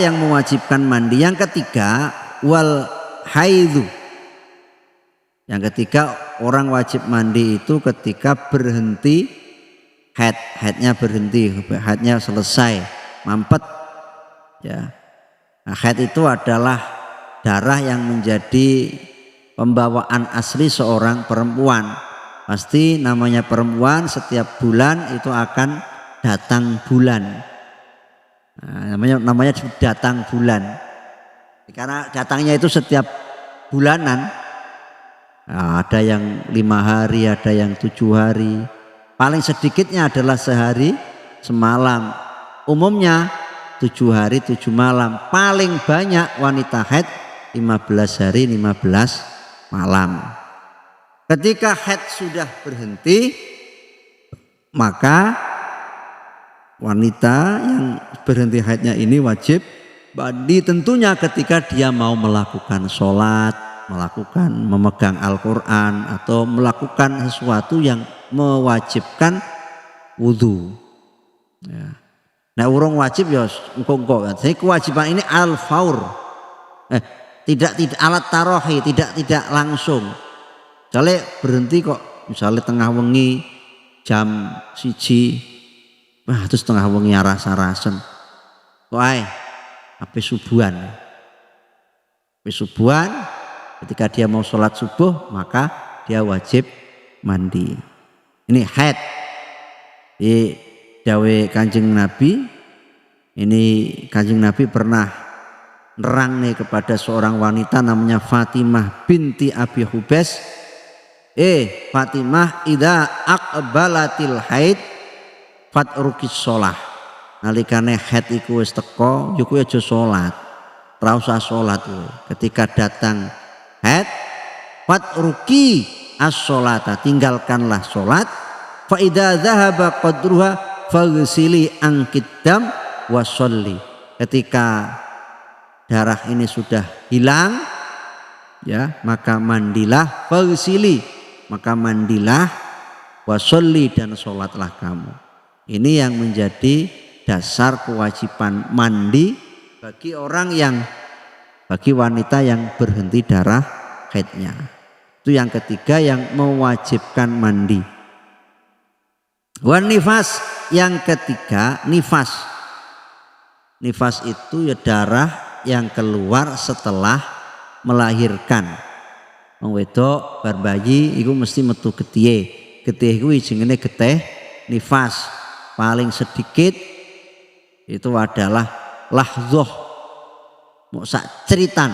yang mewajibkan mandi. Yang ketiga wal haidhu. Yang ketiga orang wajib mandi itu ketika berhenti haidnya berhenti, haidnya selesai, mampet ya. Nah, haid itu adalah darah yang menjadi pembawaan asli seorang perempuan. Pasti namanya perempuan setiap bulan itu akan datang bulan. Nah, namanya datang bulan. Karena datangnya itu setiap bulanan. Nah, ada yang 5 hari, ada yang 7 hari. Paling sedikitnya adalah sehari semalam. Umumnya 7 hari 7 malam. Paling banyak wanita haid 15 hari 15 malam. Ketika haid sudah berhenti, maka wanita yang berhenti haidnya ini wajib mandi tentunya ketika dia mau melakukan sholat, memegang Al-Quran atau melakukan sesuatu yang mewajibkan wudhu. Ya. Nah urung wajib ya engko. Jadi kewajiban ini al-faur. Tidak alat tarohi, tidak langsung. Misalnya berhenti kok, misalnya tengah wengi jam 1. Terus tengah wengi rasa-rasen. Kok habis subuhan. Habis subuhan ketika dia mau sholat subuh maka dia wajib mandi. Ini haid. Di dawe Kanjeng Nabi. Ini Kanjeng Nabi pernah nerang nih kepada seorang wanita namanya Fatimah binti Abi Hubes. Fatimah idza aqbalatil haid fatrukis sholah. Nalikane haid iku wis teko, yo kuwi aja salat. Ora usah salat kowe. Ketika datang haid, fatruki as-sholata, tinggalkanlah salat. Fa idza dzahaba qadruha faghsili angkiddam wa sholli. Ketika darah ini sudah hilang, ya, maka mandilah, faghsili, maka mandilah, wa sholli, dan salatlah kamu. Ini yang menjadi dasar kewajiban mandi bagi wanita yang berhenti darah haidnya. Itu yang ketiga yang mewajibkan mandi. Wan nifas, yang ketiga nifas. Nifas itu ya darah yang keluar setelah melahirkan. Wong wedok bar bayi iku mesti metu getih. Getih iku jenenge getih nifas. Paling sedikit itu adalah lahzoh, mau sak ceritan,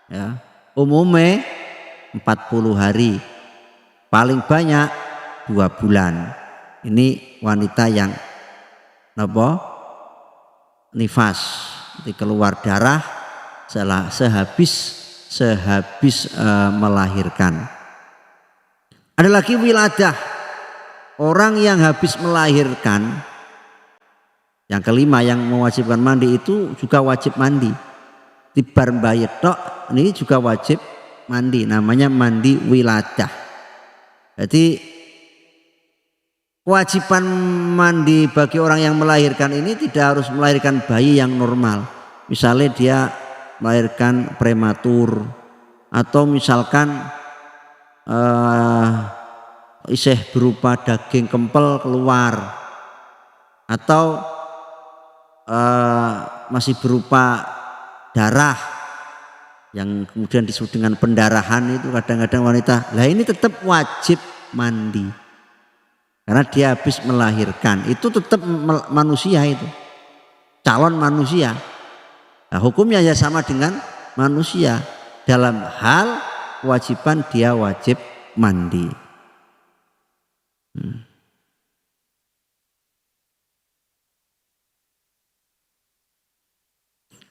ya, umumnya 40 hari, paling banyak 2 bulan. Ini wanita yang nifas, jadi keluar darah sehabis melahirkan. Ada lagi wiladah. Orang yang habis melahirkan, yang kelima yang mewajibkan mandi itu juga wajib mandi. Tibar mbayi tok ini juga wajib mandi, namanya mandi wiladah. Jadi kewajiban mandi bagi orang yang melahirkan ini tidak harus melahirkan bayi yang normal. Misalnya dia melahirkan prematur atau misalkan isih berupa daging kempel keluar atau masih berupa darah yang kemudian disebut dengan pendarahan, itu kadang-kadang wanita lah ini tetap wajib mandi karena dia habis melahirkan. Itu tetap manusia, itu calon manusia. Nah, hukumnya ya sama dengan manusia, dalam hal kewajiban dia wajib mandi.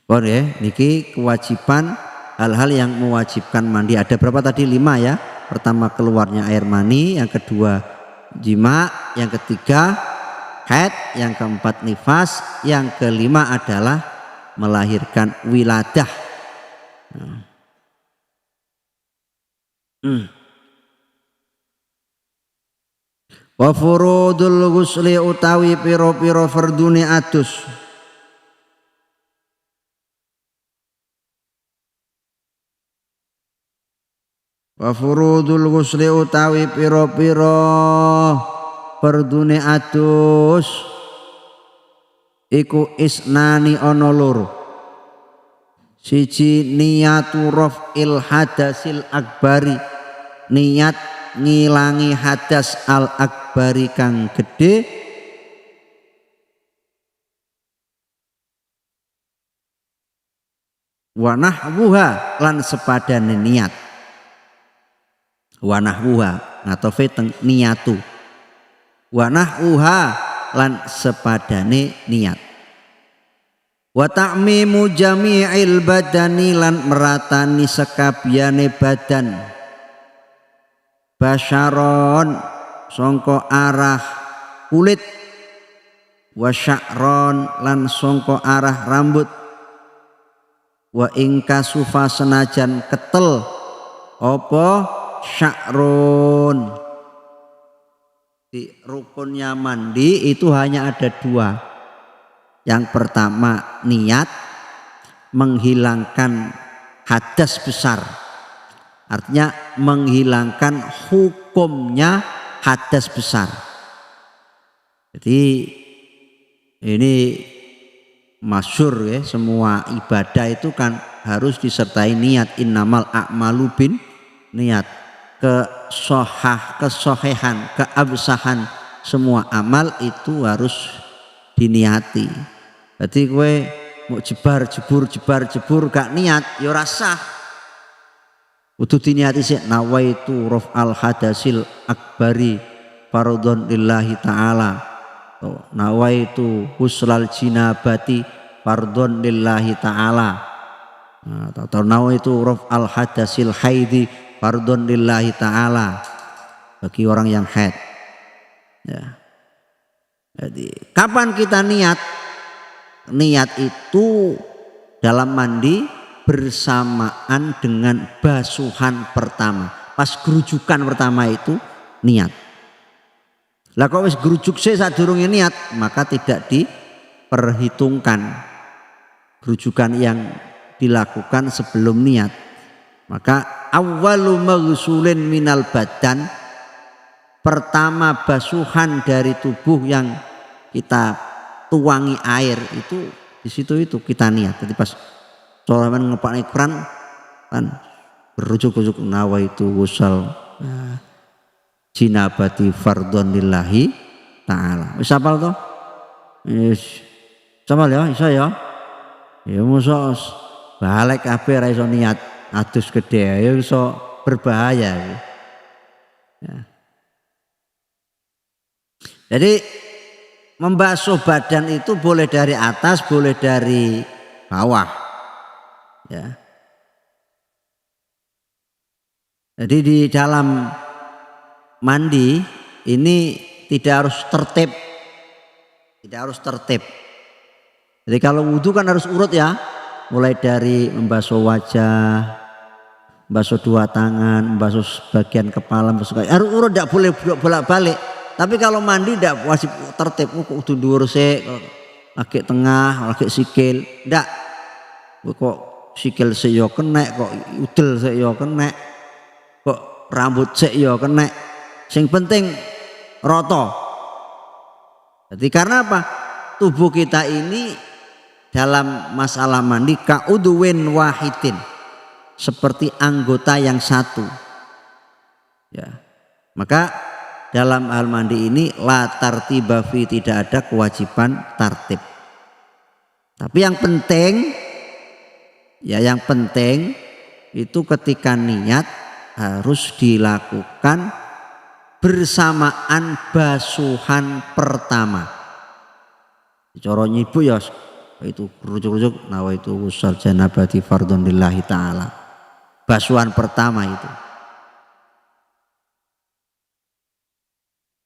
Boleh, niki kewajiban hal-hal yang mewajibkan mandi. Ada berapa tadi? 5 ya. Pertama keluarnya air mani, yang kedua jima, yang ketiga haid, yang keempat nifas, yang kelima adalah melahirkan wiladah. Wa furudul ghusli utawi piro-piro fardune adus. Wa furudul ghusli utawi pira-pira perdune adus iku isnani ana loro. Siji niyatu raf'il hadasil akbari, niat ngilangi hadas al akbari kang gedhe, wa nahwuha lan sepadane niat, wa nahwuha ngatofe teng niyatu, wa nahwuha lan sepadane niat, wa ta'mimu jami'il badani lan meratani sekabiyane badan, basyaron sangka arah kulit, wa sya'ron lan sangka arah rambut, wa ingka sufa senajan ketel apa sya'run. Di rukunnya mandi itu hanya ada dua. Yang pertama niat menghilangkan hadas besar, artinya menghilangkan hukumnya hadas besar. Jadi ini masyhur ya, semua ibadah itu kan harus disertai niat. Innamal a'malu bin niat. Kesohehan, keabsahan semua amal itu harus diniati. Berarti kowe mau jebar jebur gak niat ya ora sah. Kudu diniati sik, nawaitu raf'al hadasil akbari fardhon lillahi ta'ala, nawaitu huslal jinabati fardhon lillahi ta'ala, atau nawaitu raf'al hadasil haidi fardhon lillahi ta'ala, bagi orang yang haid ya. Jadi kapan kita niat? Niat itu dalam mandi bersamaan dengan basuhan pertama. Pas gerujukan pertama itu niat. Lah kok wis gerujuk sih sadurunge niat, maka tidak diperhitungkan gerujukan yang dilakukan sebelum niat. Maka awwalu maghsulin minal badan, pertama basuhan dari tubuh yang kita tuangi air itu di situ itu kita niat. Jadi pas soalnya ngepakne keran kan berujuk-ujuk nawaitu wusal jinabati fardhon lillahi ta'ala. Wis hafal to? Wis hafal ya, iso ya. Ya mosok balik kabeh ra iso niat adus gede ya iso berbahaya. Ya. Jadi membasuh badan itu boleh dari atas, boleh dari bawah. Ya. Jadi di dalam mandi ini tidak harus tertib. Tidak harus tertib. Jadi kalau wudhu kan harus urut ya. Mulai dari membasuh wajah, membasuh dua tangan, membasuh bagian kepala, membasuh kaki. Harus urut, tidak boleh bolak-balik. Tapi kalau mandi tidak wajib tertib. Kudu dhuwur sik, lagi tengah, lagi sikil. Ndak. Kok sikil sik ya kenek, kok udel sik ya kenek. Kok rambut sik ya kenek. Sing penting rata. Jadi karena apa? Tubuh kita ini dalam masalah mandi ka'udwin wahidin, seperti anggota yang satu. Ya. Maka dalam hal mandi ini la tartiba fi, tidak ada kewajiban tartib. Tapi yang penting itu ketika niat harus dilakukan bersamaan basuhan pertama. Cara nyibu ya itu rujuk-rujuk nawaitu wusal janabati fardhon lillahi ta'ala. Basuhan pertama itu.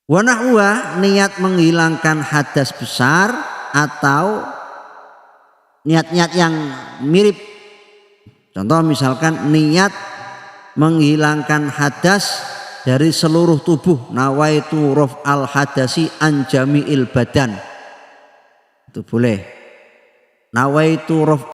Wa nahwa, niat menghilangkan hadas besar atau niat-niat yang mirip. Contoh misalkan niat menghilangkan hadas dari seluruh tubuh, nawaitu raf'al hadasi an jami'il badan. Itu boleh. Nawaitu